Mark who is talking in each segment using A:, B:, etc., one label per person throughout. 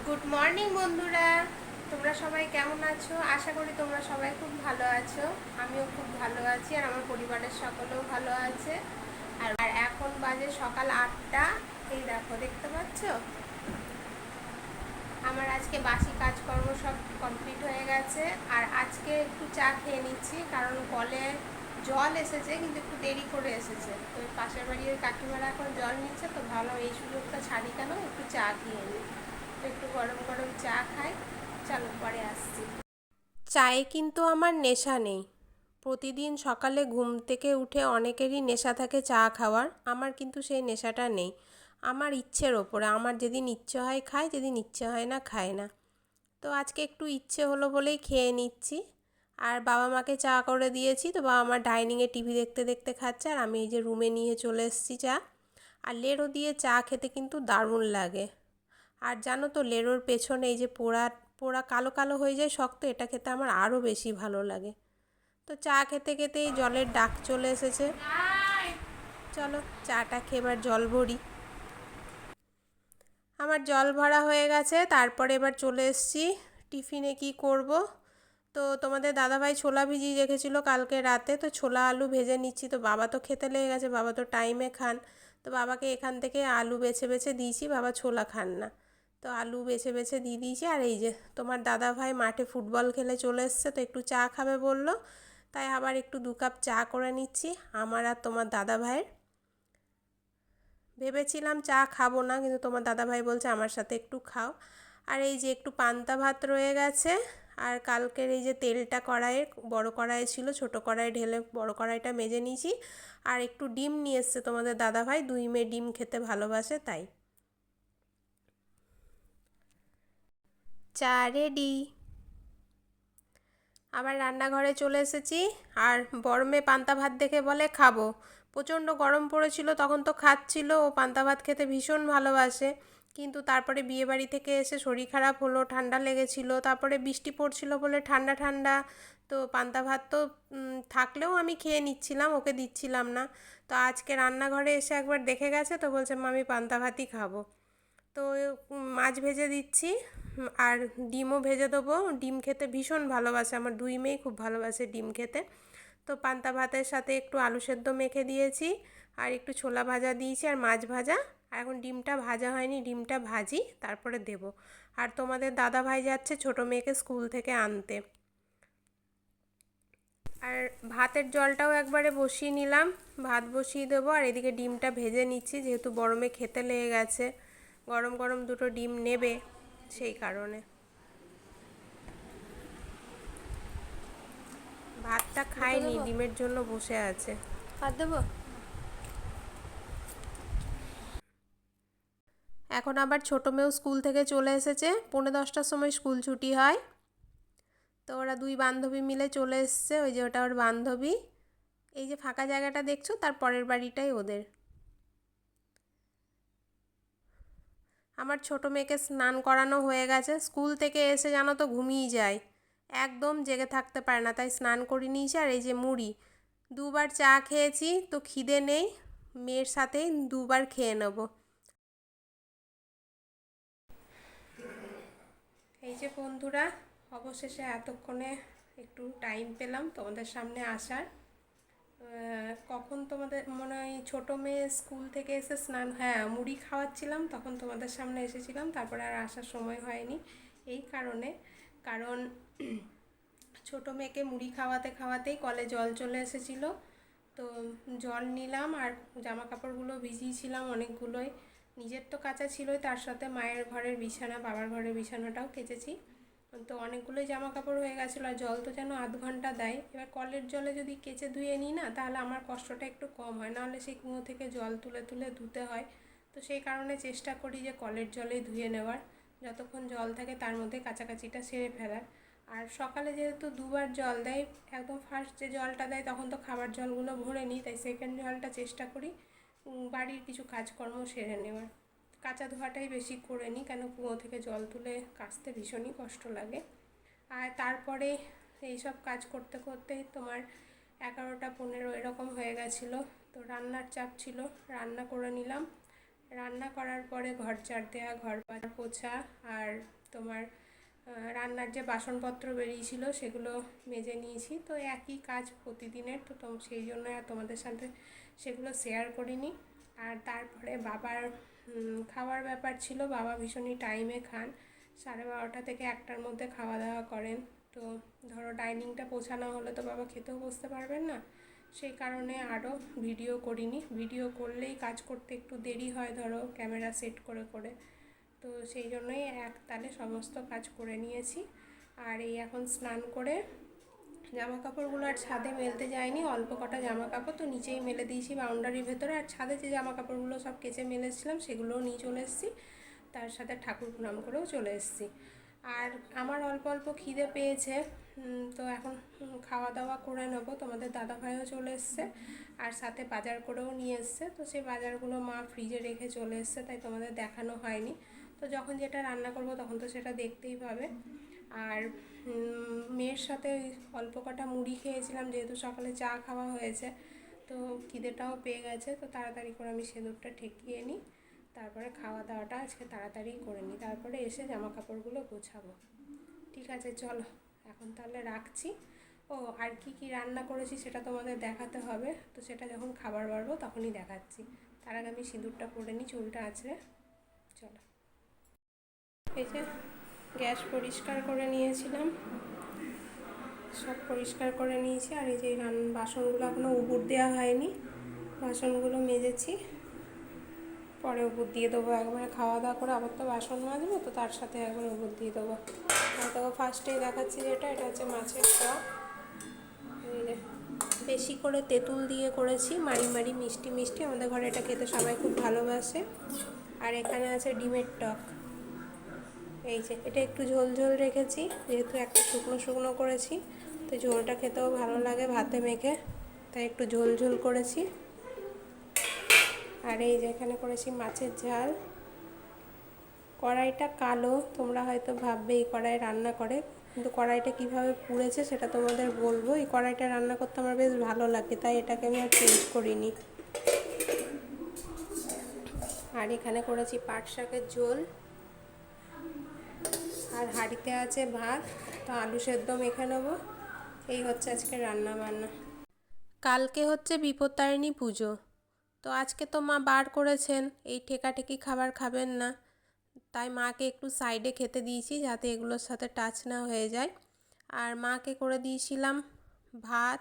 A: Good morning বন্ধুরা, তোমরা সবাই কেমন আছো? আশা করি তোমরা সবাই খুব ভালো আছো। আমিও খুব ভালো আছি আর আমার পরিবারের সকলেও ভালো আছে। আর এখন বাজে সকাল 8টা। এই দেখো, দেখতে পাচ্ছ? আমার আজকে বাসি কাজকর্ম সব কমপ্লিট হয়ে গেছে। আর আজকে একটু চা খেয়ে নিচ্ছি, কারণ কলে জল এসেছে কিন্তু একটু দেরি করে এসেছে। তো ওই পাশের বাড়ির কাকিমারা এখন জল নিচ্ছে, তো ভালো এই সুযোগটা ছাড়ি কেন, একটু চা খেয়ে নিই। তো একটু গরম গরম চা খাই। চলো পরে আসছি। চায়ে কিন্তু আমার নেশা নেই। প্রতিদিন সকালে ঘুম থেকে উঠে অনেকেরই নেশা থাকে চা খাওয়ার, আমার কিন্তু সেই নেশাটা নেই। আমার ইচ্ছের ওপরে, আমার যেদিন ইচ্ছে হয় খায়, যেদিন ইচ্ছে হয় না খায় না। তো আজকে একটু ইচ্ছে হলো বলেই খেয়ে নিচ্ছি। আর বাবা মাকে চা করে দিয়েছি, তো বাবা মা ডাইনিংয়ে টিভি দেখতে দেখতে খাচ্ছে, আর আমি এই যে রুমে নিয়ে চলে এসেছি চা। আর লেরো দিয়ে চা খেতে কিন্তু দারুণ লাগে। আর জানো তো, লেরোর পেছনে এই যে পোড়া পোড়া কালো কালো হয়ে যায় শক্ত, এটা খেতে আমার আরও বেশি ভালো লাগে। তো চা খেতে খেতেই জলের ডাক চলে এসেছে। চলো চাটা খেয়ে এবার জল ভরি। আমার জল ভরা হয়ে গেছে, তারপরে এবার চলে এসেছি টিফিনে কি করব। তো তোমাদের দাদাভাই ছোলা ভিজিয়ে রেখেছিল কালকে রাতে, তো ছোলা আলু ভেজে নিচ্ছি। তো বাবা তো খেতে লেগে গেছে, বাবা তো টাইমে খান। তো বাবাকে এখান থেকে আলু বেছে বেছে দিয়েছি, বাবা ছোলা খান না। তো আলু বেছে বেছে দিয়ে দিয়েছি। আর এই যে তোমার দাদাভাই মাঠে ফুটবল খেলে চলে এসছে, তো একটু চা খাবে বললো, তাই আবার একটু 2 কাপ চা করে নিচ্ছি আমার আর তোমার দাদাভাইয়ের। ভেবেছিলাম চা খাবো না, কিন্তু তোমার দাদাভাই বলছে আমার সাথে একটু খাও। আর এই যে একটু পান্তা ভাত রয়ে গেছে। আর কালকের এই যে তেলটা কড়াইয়ে, বড় কড়াই ছিল, ছোট কড়াই ঢেলে বড় কড়াইটা মেজে নিয়েছি। আর একটু ডিম নিয়ে এসছে তোমাদের দাদাভাই, 2 মেয়ে ডিম খেতে ভালোবাসে তাই। চা রেডি। আবার রান্নাঘরে চলে এসেছি। আর বড় মেয়ে পান্তা ভাত দেখে বলে খাবো। প্রচণ্ড গরম পড়েছিল তখন, তো খাচ্ছিল, ও পান্তা ভাত খেতে ভীষণ ভালোবাসে। কিন্তু তারপরে বিয়েবাড়ি থেকে এসে শরীর খারাপ হলো, ঠান্ডা লেগেছিল, তারপরে বৃষ্টি পড়ছিল বলে ঠান্ডা ঠান্ডা। তো পান্তা ভাত তো থাকলেও আমি খেয়ে নিচ্ছিলাম, ওকে দিচ্ছিলাম না। তো আজকে রান্নাঘরে এসে একবার দেখে গেছে, তো বলছে মা আমি পান্তা ভাতই খাবো। তো মাছ ভেজে দিচ্ছি। আর ডিমও ভেজে দেবো। ডিম খেতে ভীষণ ভালোবাসে, আমার 2 মেয়েই খুব ভালোবাসে ডিম খেতে। তো পান্তা ভাতের সাথে একটু আলু সেদ্ধ মেখে দিয়েছি, আর একটু ছোলা ভাজা দিয়েছি আর মাছ ভাজা। আর এখন ডিমটা ভাজা হয়নি, ডিমটা ভাজি তারপরে দেব। আর তোমাদের দাদা ভাই যাচ্ছে ছোটো মেয়েকে স্কুল থেকে আনতে। আর ভাতের জলটাও একবারে বসিয়ে নিলাম, ভাত বসিয়ে দেবো। আর এদিকে ডিমটা ভেজে নিচ্ছি, যেহেতু গরমে খেতে লেগে গেছে, গরম গরম দুটো ডিম নেবে, সেই কারণে। ভাতটা খায়নি, ডিমের জন্য বসে আছে। ভাত দেবো। এখন আবার ছোটো মেয়েও স্কুল থেকে চলে এসেছে, 9:45টার সময় স্কুল ছুটি হয়। তো ওরা 2 বান্ধবী মিলে চলে এসছে, ওই যে ওটা ওর বান্ধবী। এই যে ফাঁকা জায়গাটা দেখছো, তার পরের বাড়িটাই ওদের। আমার ছোটো মেয়েকে স্নান করানো হয়ে গেছে, স্কুল থেকে এসে জানো তো ঘুমিয়ে যায়, একদম জেগে থাকতে পারে না, তাই স্নান করে নিয়েছি। আর এই যে মুড়ি, 2বার চা খেয়েছি, তো খিদে নেই, মেয়ের সাথেই 2বার খেয়ে নেব। এই যে বন্ধুরা, অবশেষে এতক্ষণে একটু টাইম পেলাম তোমাদের সামনে আসার। কখন তোমাদের মনে হয় ছোটো মেয়ে স্কুল থেকে এসে স্নান, হ্যাঁ মুড়ি খাওয়াচ্ছিলাম, তখন তোমাদের সামনে এসেছিলাম, তারপরে আর আসার সময় হয়নি। এই কারণে, কারণ ছোটো মেয়েকে মুড়ি খাওয়াতে খাওয়াতেই কলে জল চলে এসেছিলো। তো জল নিলাম, আর জামা কাপড়গুলো ভিজিয়েছিলাম অনেকগুলোই, নিজের তো কাচা ছিলই, তার সাথে মায়ের ঘরের বিছানা, বাবার ঘরের বিছানাটাও কেচেছি। তো অনেকগুলোই জামা কাপড় হয়ে গেছিলো, আর জল তো যেন আধ ঘন্টা দেয়। এবার কলের জলে যদি কেচে ধুয়ে নিই না, তাহলে আমার কষ্টটা একটু কম হয়, নাহলে সেই কুয়ো থেকে জল তুলে তুলে ধুতে হয়। তো সেই কারণে চেষ্টা করি যে কলের জলেই ধুয়ে নেওয়ার, যতক্ষণ জল থাকে তার মধ্যে কাচাকাচিটা সেরে ফেলার। আর সকালে যেহেতু 2বার জল দেয়, একদম ফার্স্ট যে জলটা দেয় তখন তো খাবার জলগুলো ভরে নিই, তাই সেকেন্ড জলটা চেষ্টা করি বাড়ির কিছু কাজকর্ম সেরে নেওয়ার। কাচা ধোয়াটাই বেশি করে নিই, কেন কুয়ো থেকে জল তুলে কাচতে ভীষণই কষ্ট লাগে। আর তারপরে এইসব কাজ করতে করতেই তোমার 11টা 15 এরকম হয়ে গেছিলো। তো রান্নার চাপ ছিল, রান্না করে নিলাম। রান্না করার পরে ঘর ঝাড় দেওয়া, ঘর পোছা, আর তোমার রান্নার যে বাসনপত্র বেরিয়েছিল সেগুলো মেজে নিয়েছি। তো একই কাজ প্রতিদিনের, তো সেই জন্য আর তোমাদের সাথে সেগুলো শেয়ার করিনি। আর তারপরে বাবার খাওয়ার ব্যাপার ছিল। বাবা ভীষণই টাইমে খান, 12:30 থেকে 1টার মধ্যে খাওয়া দাওয়া করেন। তো ধরো ডাইনিংটা পোছানো হলে তো বাবা খেতেও বসতে পারবেন না, সেই কারণে আরও ভিডিও করিনি। ভিডিও করলেই কাজ করতে একটু দেরি হয়, ধরো ক্যামেরা সেট করে করে, তো সেই জন্যই এক তালে সমস্ত কাজ করে নিয়েছি। আর এই এখন স্নান করে জামা কাপড়গুলো আর ছাদে মেলতে যায়নি, অল্প কটা জামা কাপড় তো নিচেই মেলে দিয়েছি বাউন্ডারির ভেতরে। আর ছাদে যে জামা কাপড়গুলো সব কেচে মেলেছিলাম সেগুলোও নিয়ে চলে এসেছি, তার সাথে ঠাকুর প্রণাম করেও চলে এসেছি। আর আমার অল্প অল্প খিদে পেয়েছে, তো এখন খাওয়া দাওয়া করে নেবো। তোমাদের দাদাভাইও চলে এসছে, আর সাথে বাজার করেও নিয়ে এসছে। তো সেই বাজারগুলো মা ফ্রিজে রেখে চলে এসছে, তাই তোমাদের দেখানো হয়নি। তো যখন যেটা রান্না করব তখন তো সেটা দেখতেই পাবে। আর মেয়ের সাথে অল্প কটা মুড়ি খেয়েছিলাম, যেহেতু সকালে চা খাওয়া হয়েছে, তো খিদেটাও পেয়ে গেছে। তো তাড়াতাড়ি করে আমি সিঁদুরটা ঠেকিয়ে নিই, তারপরে খাওয়া দাওয়াটা আজকে তাড়াতাড়ি করে নিই, তারপরে এসে জামা কাপড়গুলো গোছাবো। ঠিক আছে, চলো এখন তাহলে রাখছি। ও আর কি কি রান্না করেছি সেটা তোমাদের দেখাতে হবে, তো সেটা যখন খাবার বাড়বো তখনই দেখাচ্ছি। তার আগে আমি সিঁদুরটা পরে নিই, চুলটা আঁচড়ে। চলো, এই যে গ্যাস পরিষ্কার করে নিয়েছিলাম, সব পরিষ্কার করে নিয়েছি। আর এই যে বাসনগুলো এখনও উপুর দেওয়া হয়নি, বাসনগুলো মেজেছি, পরে উপর দিয়ে দেবো। একবারে খাওয়া দাওয়া করে আবার তো বাসন মাজবো, তো তার সাথে একবারে উপর দিয়ে দেবো। আর দেখো ফার্স্টেই দেখাচ্ছি যেটা, এটা হচ্ছে মাছের টক। এই যে বেশি করে তেঁতুল দিয়ে করেছি, মারি মারি মিষ্টি মিষ্টি, আমাদের ঘরে এটা খেতে সবাই খুব ভালোবাসে। আর এখানে আছে ডিমের টক। এই যে এটা একটু ঝোল ঝোল রেখেছি, যেহেতু একটা শুকনো শুকনো করেছি, তো ঝোলটা খেতেও ভালো লাগে ভাতে মেখে, তাই একটু ঝোল ঝোল করেছি। আর এই যে এখানে করেছি মাছের ঝাল। কড়াইটা কালো, তোমরা হয়তো ভাববে এই কড়াই রান্না করে, কিন্তু কড়াইটা কিভাবে পুড়েছে সেটা তোমাদের বলবো। এই কড়াইটা রান্না করতে আমার বেশ ভালো লাগে, তাই এটাকে আমি আর চেঞ্জ করিনি। আর এখানে করেছি পাট শাকের ঝোল, আর হাঁড়িতে আছে ভাত, তো আলু সেদ্ধ মেখে নেবো। এই হচ্ছে আজকে রান্না বান্না। কালকে হচ্ছে বিপত্তারিণী পুজো, তো আজকে তো মা বার করেছেন এই ঠেকাঠেকি খাবার খাবেন না, তাই মাকে একটু সাইডে খেতে দিয়েছি যাতে এগুলোর সাথে টাচ না হয়ে যায়। আর মাকে করে দিয়েছিলাম ভাত,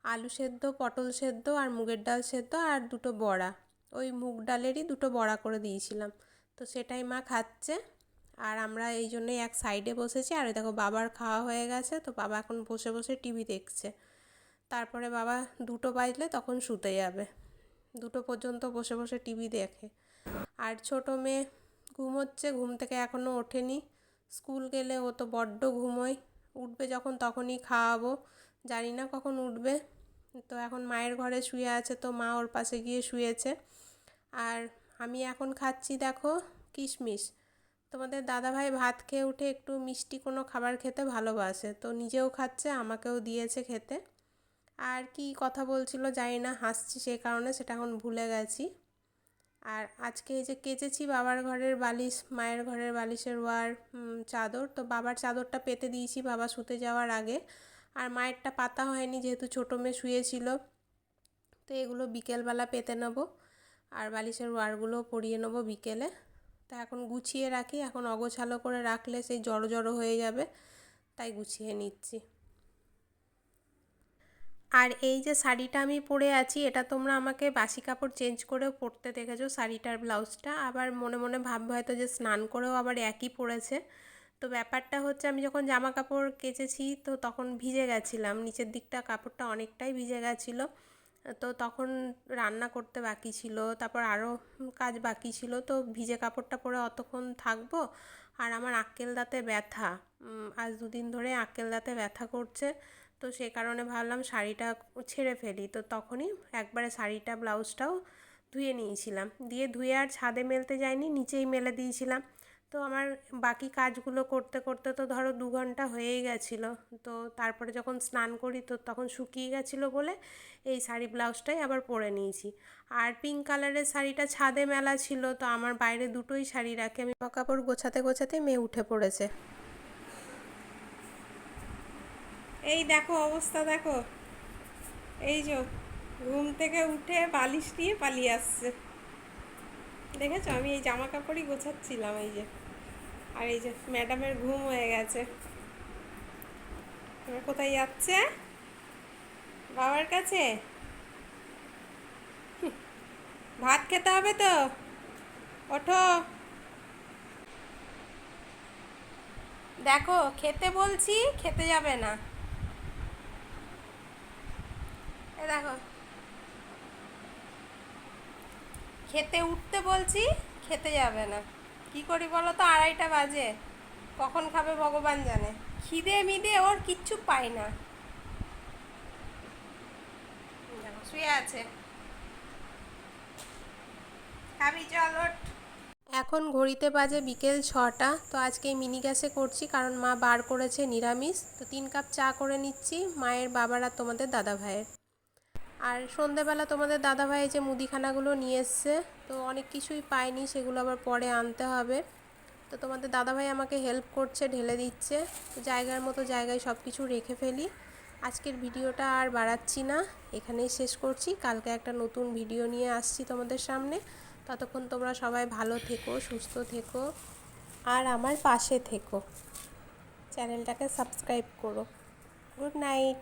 A: আলু সেদ্ধ, পটল সেদ্ধ, আর মুগের ডাল সেদ্ধ, আর দুটো বড়া, ওই মুগ ডালেরই দুটো বড়া করে দিয়েছিলাম, তো সেটাই মা খাচ্ছে। আর আমরা এই জন্যই এক সাইডে বসেছি। আর দেখো বাবার খাওয়া হয়ে গেছে, তো বাবা এখন বসে বসে টিভি দেখছে। তারপরে বাবা 2টো বাজলে তখন শুতে যাবে, 2টো পর্যন্ত বসে বসে টিভি দেখে। আর ছোটো মেয়ে ঘুমোচ্ছে, ঘুম থেকে এখনও ওঠেনি, স্কুল গেলে ও তো বড্ড ঘুমোয়, উঠবে যখন তখনই খাওয়াবো, জানি না কখন উঠবে। তো এখন মায়ের ঘরে শুয়ে আছে, তো মা ওর পাশে গিয়ে শুয়েছে। আর আমি এখন খাচ্ছি দেখো কিশমিশ। তোমাদের দাদাভাই ভাত খেয়ে উঠে একটু মিষ্টি কোনো খাবার খেতে ভালোবাসে, তো নিজেও খাচ্ছে, আমাকেও দিয়েছে খেতে। আর কি কথা বলছিল জানি না, হাসছি সে কারণে, সেটা এখন ভুলে গেছি। আর আজকে এই যে কেচেছি বাবার ঘরের বালিশ, মায়ের ঘরের বালিশের ওয়ার, চাদর, তো বাবার চাদরটা পেতে দিয়েছি বাবা শুতে যাওয়ার আগে, আর মায়েরটা পাতা হয়নি যেহেতু ছোটো মেয়ে শুয়েছিল, তো এগুলো বিকেলবেলা পেতে নেবো। আর বালিশের ওয়ারগুলোও পরিয়ে নেবো বিকেলে। তা এখন গুছিয়ে রাখি, এখন অগোছালো করে রাখলে সেই জড়ো জড়ো হয়ে যাবে, তাই গুছিয়ে নিচ্ছি। আর এই যে শাড়িটা আমি পরে আছি, এটা তোমরা আমাকে বাসি কাপড় চেঞ্জ করেও পরতে দেখেছো, শাড়িটার ব্লাউজটা। আবার মনে মনে ভাববে হয়তো যে স্নান করেও আবার একই পরেছে। তো ব্যাপারটা হচ্ছে আমি যখন জামা কাপড় কেচেছি তো তখন ভিজে গেছিলাম, নিচের দিকটা কাপড়টা অনেকটাই ভিজে গেছিলো, তো তখন রান্না করতে বাকি ছিল, তারপর আরও কাজ বাকি ছিল, তো ভিজে কাপড়টা পরে অতক্ষণ থাকবো। আর আমার আক্কেল দাঁতে ব্যথা, আজ 2 দিন ধরে আক্কেল দাঁতে ব্যথা করছে, তো সে কারণে ভাবলাম শাড়িটা ছেড়ে ফেলি। তো তখনই একবারে শাড়িটা ব্লাউজটাও ধুয়ে নিয়েছিলাম, দিয়ে ধুয়ে আর ছাদে মেলতে যাইনি, নিচেই মেলে দিয়েছিলাম। তো আমার বাকি কাজগুলো করতে করতে তো ধরো 2 ঘন্টা হয়েই গেছিলো। তো তারপরে যখন স্নান করি তো তখন শুকিয়ে গেছিলো বলে এই শাড়ি ব্লাউজটাই আবার পরে নিয়েছি। আর পিঙ্ক কালারের শাড়িটা ছাদে মেলা ছিল, তো আমার বাইরে দুটোই শাড়ি রাখি আমি। কাপড় গোছাতে গোছাতে মেয়ে উঠে পড়েছে। এই দেখো অবস্থা দেখো, এই যে ঘুম থেকে উঠে বালিশ নিয়ে পালিয়ে আসছে। দেখেছো, আমি এই জামা কাপড়ই গোছাচ্ছিলাম এই যে। আর এই যে ম্যাডামের ঘুম হয়ে গেছে। এবার কোথায় যাচ্ছে? বাবার কাছে। ভাত খেতে হবে তো, ওঠো। দেখো খেতে বলছি, খেতে যাবে না। এ দেখো, খেতে উঠতে বলছি, খেতে যাবে না। কি করি বলো তো, 2:30 বাজে, কখন খাবে ভগবান জানে। খিদে মিদে ওর কিচ্ছু পাই না। দেখো শুয়ে আছে, খাবি চল ওঠ। এখন ঘড়িতে বাজে বিকেল 6টা। তো আজকে মিনি গ্যাসে করছি কারণ মা বার করেছে নিরামিষ। তো 3 কাপ চা করে নিচ্ছি মায়ের, বাবার আর তোমাদের দাদা ভাইয়ের। আর সন্ধেবেলা তোমাদের দাদাভাই যে মুদিখানাগুলো নিয়ে এসছে, তো অনেক কিছুই পাইনি, সেগুলো আবার পরে আনতে হবে। তো তোমাদের দাদাভাই আমাকে হেল্প করছে, ঢেলে দিচ্ছে। তো জায়গার মতো জায়গায় সব কিছু রেখে ফেলি। আজকের ভিডিওটা আর বাড়াচ্ছি না, এখানেই শেষ করছি। কালকে একটা নতুন ভিডিও নিয়ে আসছি তোমাদের সামনে। ততক্ষণ তোমরা সবাই ভালো থেকো, সুস্থ থেকো, আর আমার পাশে থেকো। চ্যানেলটাকে সাবস্ক্রাইব করো। Good night.